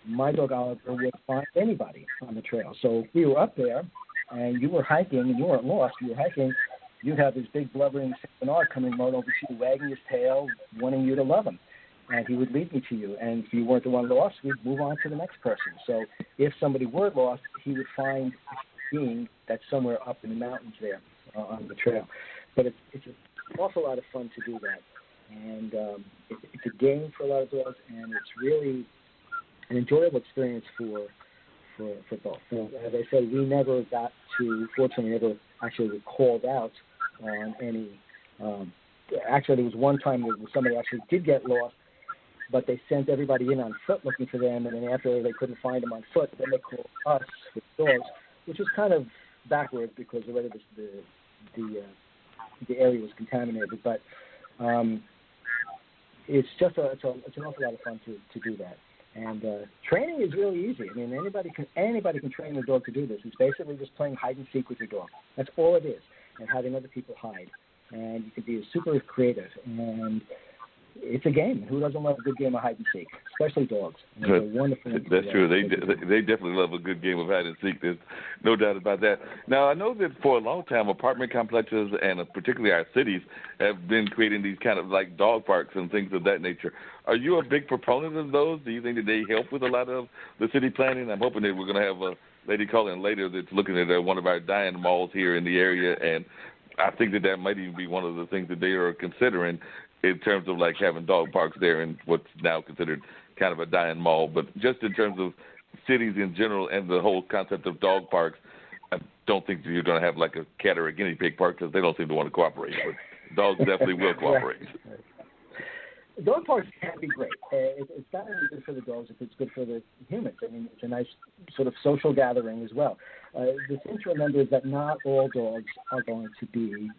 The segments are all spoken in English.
my dog Oliver would find anybody on the trail. So if we were up there and you were hiking and you weren't lost, you were hiking, you'd have this big blubbering St. Bernard coming right over to you, wagging his tail, wanting you to love him. And he would lead me to you. And if you weren't the one lost, we'd move on to the next person. So if somebody were lost, he would find a being that's somewhere up in the mountains there on the trail. But it's an awful lot of fun to do that. And it's a game for a lot of dogs, and it's really an enjoyable experience for both. And as I said, we never got to, fortunately, never actually were called out on any. Actually, there was one time where somebody actually did get lost, but they sent everybody in on foot looking for them, and then after they couldn't find them on foot, then they called us with dogs, which was kind of backward because already the area was contaminated. But it's just it's an awful lot of fun to do that. And training is really easy. I mean, anybody can train a dog to do this. It's basically just playing hide and seek with your dog. That's all it is, and having other people hide. And you can be super creative. And it's a game. Who doesn't love a good game of hide and seek? Especially dogs. And it's a wonderful. That's true. They definitely love a good game of hide and seek. There's no doubt about that. Now, I know that for a long time, apartment complexes and particularly our cities have been creating these kind of like dog parks and things of that nature. Are you a big proponent of those? Do you think that they help with a lot of the city planning? I'm hoping that we're going to have a lady call in later that's looking at one of our dying malls here in the area, and I think that might even be one of the things that they are considering in terms of like having dog parks there in what's now considered kind of a dying mall. But just in terms of cities in general and the whole concept of dog parks, I don't think that you're going to have like a cat or a guinea pig park because they don't seem to want to cooperate. But dogs definitely will cooperate. Right. Dog parks can be great. It's not only good for the dogs, it's good for the humans. I mean, it's a nice sort of social gathering as well. The thing to remember is that not all dogs are going to be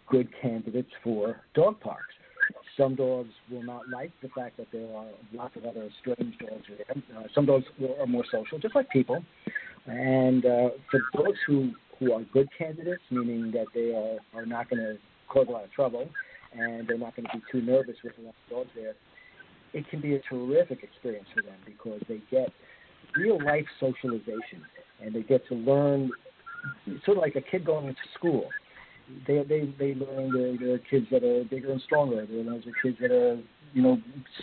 good candidates for dog parks. Some dogs will not like the fact that there are lots of other strange dogs there. Some dogs are more social, just like people. And for dogs who are good candidates, meaning that they are not going to cause a lot of trouble, and they're not going to be too nervous with a lot of dogs there, it can be a terrific experience for them because they get real-life socialization, and they get to learn, sort of like a kid going into school. They learn there are kids that are bigger and stronger. There are kids that are,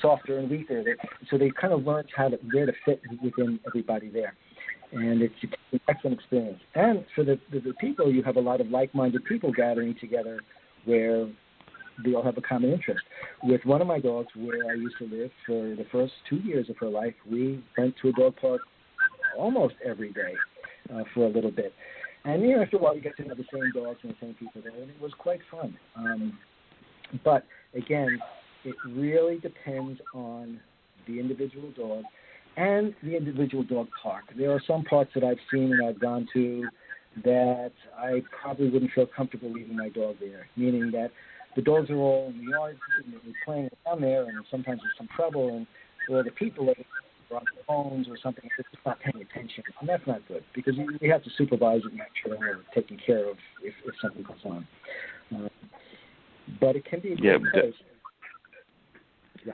softer and weaker. So they kind of learn where to fit within everybody there. And it's an excellent experience. And for the people, you have a lot of like-minded people gathering together where they all have a common interest. With one of my dogs, where I used to live for the first 2 years of her life, we went to a dog park almost every day for a little bit. And after a while, you get to know the same dogs and the same people there, and it was quite fun. But again, it really depends on the individual dog and the individual dog park. There are some parks that I've seen and I've gone to that I probably wouldn't feel comfortable leaving my dog there, meaning that the dogs are all in the yard and they're playing around there, and sometimes there's some trouble, or the people are on their phones or something, they're just not paying attention. And that's not good because you have to supervise it and make sure they're taken care of if something goes on. But it can be a good place. Yeah.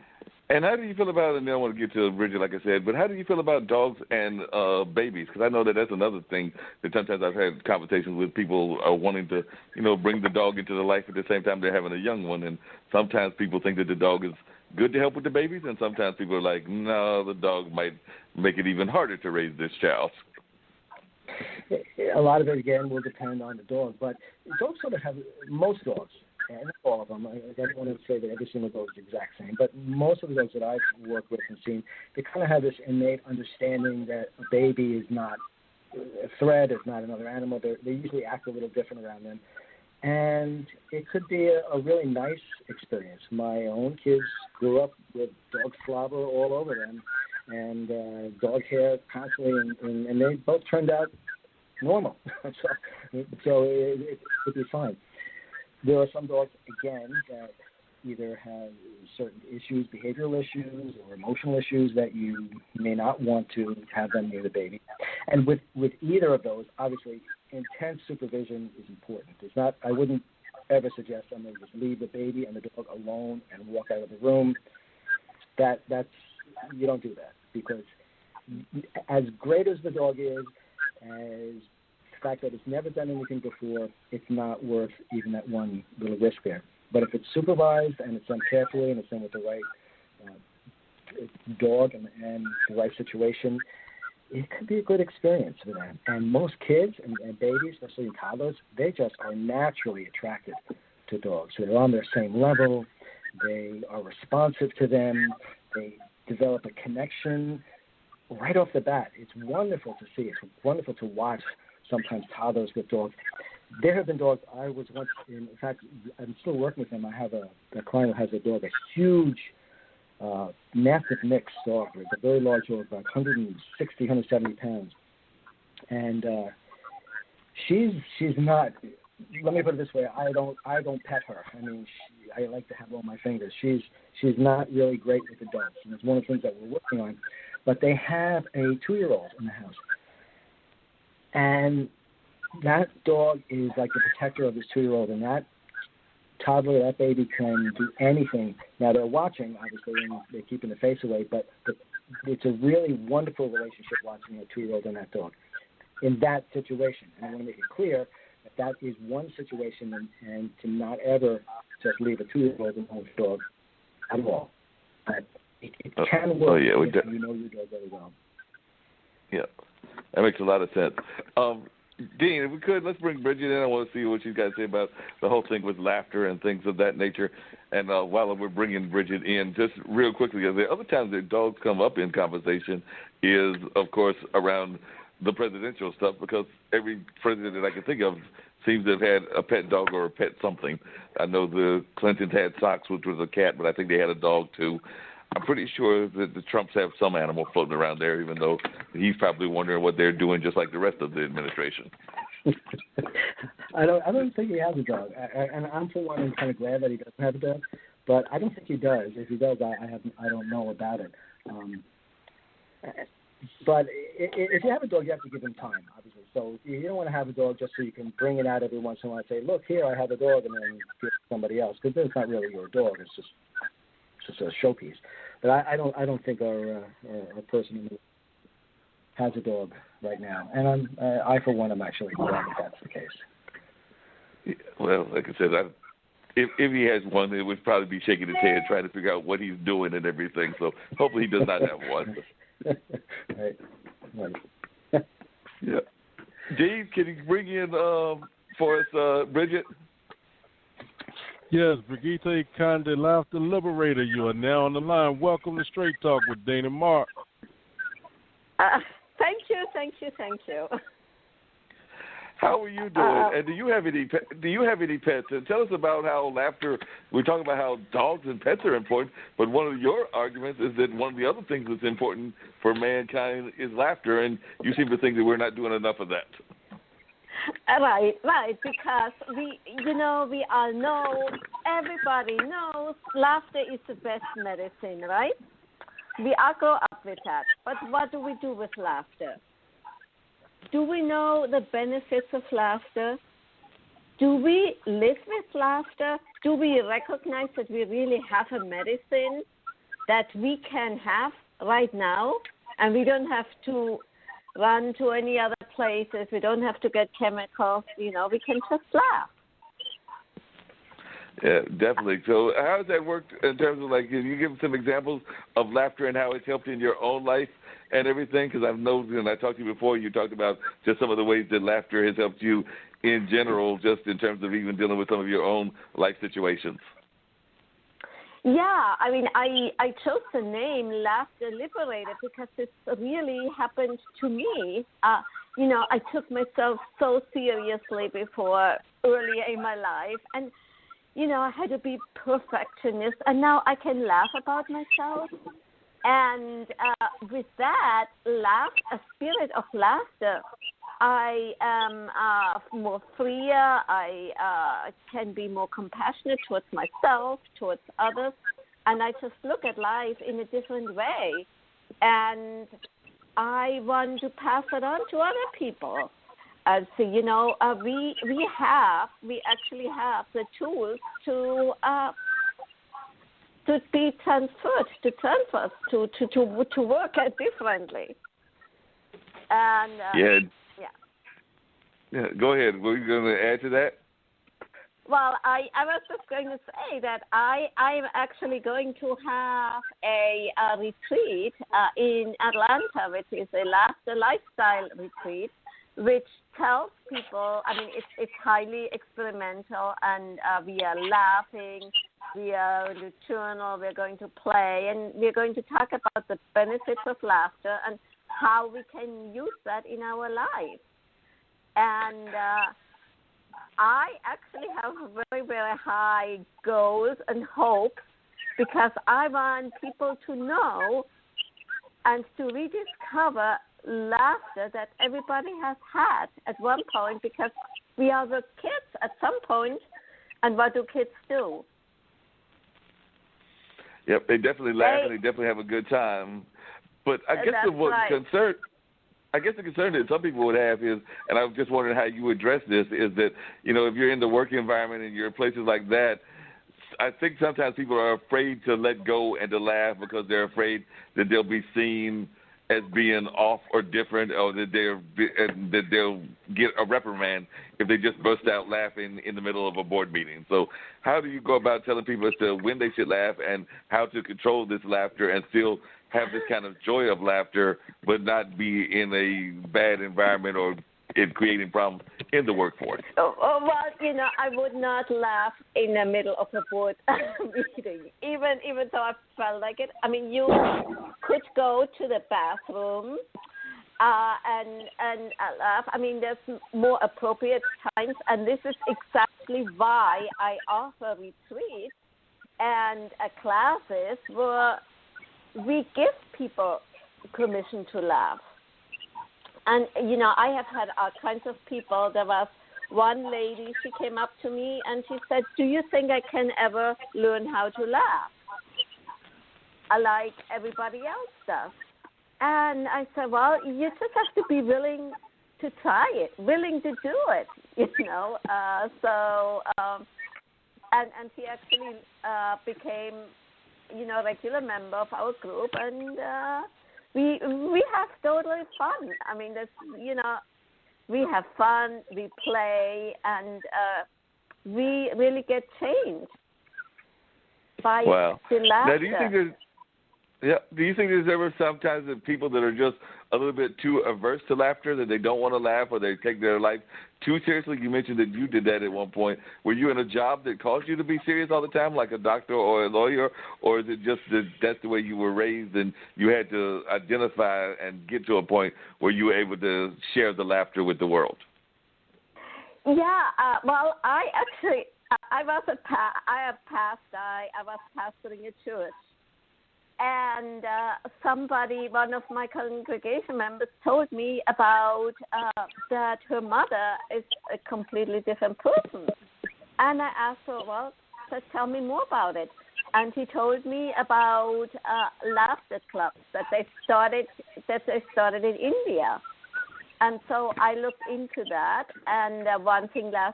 And how do you feel about, and then I want to get to Bridget, like I said, but how do you feel about dogs and babies? Because I know that's another thing that sometimes I've had conversations with people wanting to, bring the dog into the life at the same time they're having a young one. And sometimes people think that the dog is good to help with the babies, and sometimes people are like, no, the dog might make it even harder to raise this child. A lot of it, again, will depend on the dog. But dogs sort of have, most dogs, and not all of them, I don't want to say that every single dog is the exact same, but most of the dogs that I've worked with and seen, they kind of have this innate understanding that a baby is not a threat, it's not another animal. They usually act a little different around them. And it could be a really nice experience. My own kids grew up with dog slobber all over them and dog hair constantly, and they both turned out normal. so it could be fine. There are some dogs, again, that either have certain issues, behavioral issues or emotional issues that you may not want to have them near the baby. And with either of those, obviously, intense supervision is important. I wouldn't ever suggest somebody just leave the baby and the dog alone and walk out of the room. You don't do that because as great as the dog is, as the fact that it's never done anything before, it's not worth even that one little risk there. But if it's supervised and it's done carefully and it's done with the right dog and the right situation, it could be a good experience for them. And most kids and babies, especially toddlers, they just are naturally attracted to dogs. So they're on their same level. They are responsive to them. They develop a connection right off the bat. It's wonderful to see. It's wonderful to watch sometimes toddlers with dogs. There have been dogs I was once in fact, I'm still working with them. I have a client who has a dog, a huge, massive mixed dog. It's a very large dog, about 160, 170 pounds. And she's not, let me put it this way, I don't pet her. I mean, I like to have all my fingers. She's not really great with adults, and it's one of the things that we're working on. But they have a 2-year-old in the house. And that dog is like the protector of his 2-year-old, and that toddler, that baby can do anything. Now, they're watching, obviously, and they're keeping the face away, but it's a really wonderful relationship watching a 2-year-old and that dog in that situation. And I want to make it clear that that is one situation, and to not ever just leave a 2-year-old and hold a dog at all. But it can work if you know your dog very well. Yeah, that makes a lot of sense. Dean, if we could, let's bring Bridget in. I want to see what she's got to say about the whole thing with laughter and things of that nature. And while we're bringing Bridget in, just real quickly, the other times that dogs come up in conversation is, of course, around the presidential stuff, because every president that I can think of seems to have had a pet dog or a pet something. I know the Clintons had Sox, which was a cat, but I think they had a dog too. I'm pretty sure that the Trumps have some animal floating around there, even though he's probably wondering what they're doing, just like the rest of the administration. I don't think he has a dog, and I'm for one, I'm kind of glad that he doesn't have a dog, but I don't think he does. If he does, I don't know about it. But if you have a dog, you have to give him time, obviously. So you don't want to have a dog just so you can bring it out every once in a while and say, "Look, here, I have a dog," and then give it to somebody else, because then it's not really your dog. It's just a showpiece. But I don't think our person has a dog right now, and I for one am actually glad that that's the case. Yeah, well, like I said, if he has one, it would probably be shaking his head trying to figure out what he's doing and everything. So hopefully he does not have one. Right. Yeah. Dave, can you bring in for us Bridget? Yes, Brigitte Conde, Laughter Liberator, you are now on the line. Welcome to Straight Talk with Dane and Mark. Thank you. How are you doing? And do you have any pets? And tell us about how laughter. We're talking about how dogs and pets are important, but one of your arguments is that one of the other things that's important for mankind is laughter, and you seem to think that we're not doing enough of that. Right, because we all know, everybody knows laughter is the best medicine, right? We all grow up with that. But what do we do with laughter? Do we know the benefits of laughter? Do we live with laughter? Do we recognize that we really have a medicine that we can have right now, and we don't have to run to any other places? We don't have to get chemicals. We can just laugh. Yeah, definitely. So how does that work in terms of, like, can you give some examples of laughter and how it's helped in your own life and everything? Because I've known, and I talked to you before, you talked about just some of the ways that laughter has helped you in general, just in terms of even dealing with some of your own life situations. Yeah, I mean, I chose the name Laughter Liberator because this really happened to me. I took myself so seriously before, earlier in my life, and I had to be perfectionist, and now I can laugh about myself. And with that, a spirit of laughter, I am more freer. I can be more compassionate towards myself, towards others, and I just look at life in a different way. And I want to pass it on to other people. So, we actually have the tools to be transferred, to transfer us, to work differently. And yeah. Go ahead. Were you going to add to that? Well, I was just going to say that I'm actually going to have a retreat in Atlanta, which is a laughter lifestyle retreat, which tells people, I mean, it's highly experimental, and we are laughing, we are going to journal, we're going to play, and we're going to talk about the benefits of laughter and how we can use that in our life. And I actually have very, very high goals and hopes because I want people to know and to rediscover laughter that everybody has had at one point, because we are the kids at some point, and what do kids do? Yep, they definitely laugh and they definitely have a good time. But I guess the concern that some people would have is, and I was just wondering how you address this, is that, you know, if you're in the work environment and you're in places like that, I think sometimes people are afraid to let go and to laugh because they're afraid that they'll be seen as being off or different, or that they'll get a reprimand if they just burst out laughing in the middle of a board meeting. So how do you go about telling people as to when they should laugh and how to control this laughter and still have this kind of joy of laughter, but not be in a bad environment or in creating problems in the workforce? Well, you know, I would not laugh in the middle of a board meeting, even though I felt like it. I mean, you could go to the bathroom and laugh. I mean, there's more appropriate times, and this is exactly why I offer retreats and classes where we give people permission to laugh. And, you know, I have had all kinds of people. There was one lady, she came up to me and she said, do you think I can ever learn how to laugh like everybody else does? And I said, well, you just have to be willing to try it, willing to do it, you know. And she actually became, you know, a regular member of our group, and we have totally fun. I mean, that's, you know, we have fun, we play, and we really get changed by the laughter. Now, do you think there's ever sometimes that people that are just a little bit too averse to laughter, that they don't want to laugh or they take their life too seriously? You mentioned that you did that at one point. Were you in a job that caused you to be serious all the time, like a doctor or a lawyer, or is it just that that's the way you were raised and you had to identify and get to a point where you were able to share the laughter with the world? Yeah, well, I was pastoring a church. And one of my congregation members told me about that her mother is a completely different person. And I asked her, well, just tell me more about it. And he told me about laughter clubs that they started in India. And so I looked into that, and one thing led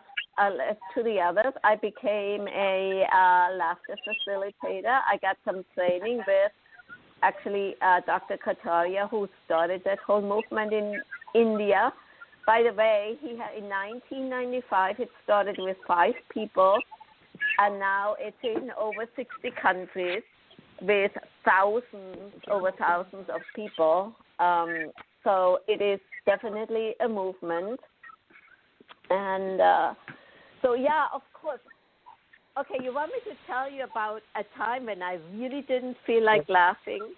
to the others. I became a laughter facilitator. I got some training with actually Dr. Kataria, who started that whole movement in India. By the way, in 1995, it started with 5 people, and now it's in over 60 countries with over thousands of people. So it is definitely a movement. And so, yeah, of course. Okay, you want me to tell you about a time when I really didn't feel like laughing?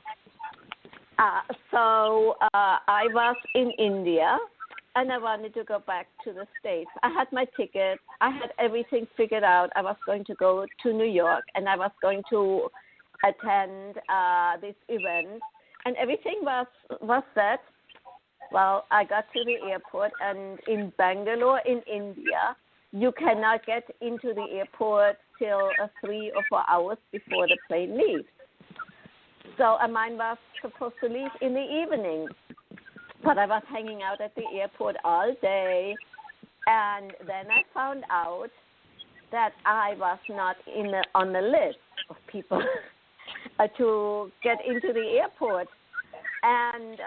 So I was in India, and I wanted to go back to the States. I had my ticket. I had everything figured out. I was going to go to New York, and I was going to attend this event, and everything was set. Well, I got to the airport, and in Bangalore, in India, you cannot get into the airport till 3 or 4 hours before the plane leaves. So mine was supposed to leave in the evening, but I was hanging out at the airport all day, and then I found out that I was not on the list of people to get into the airport. And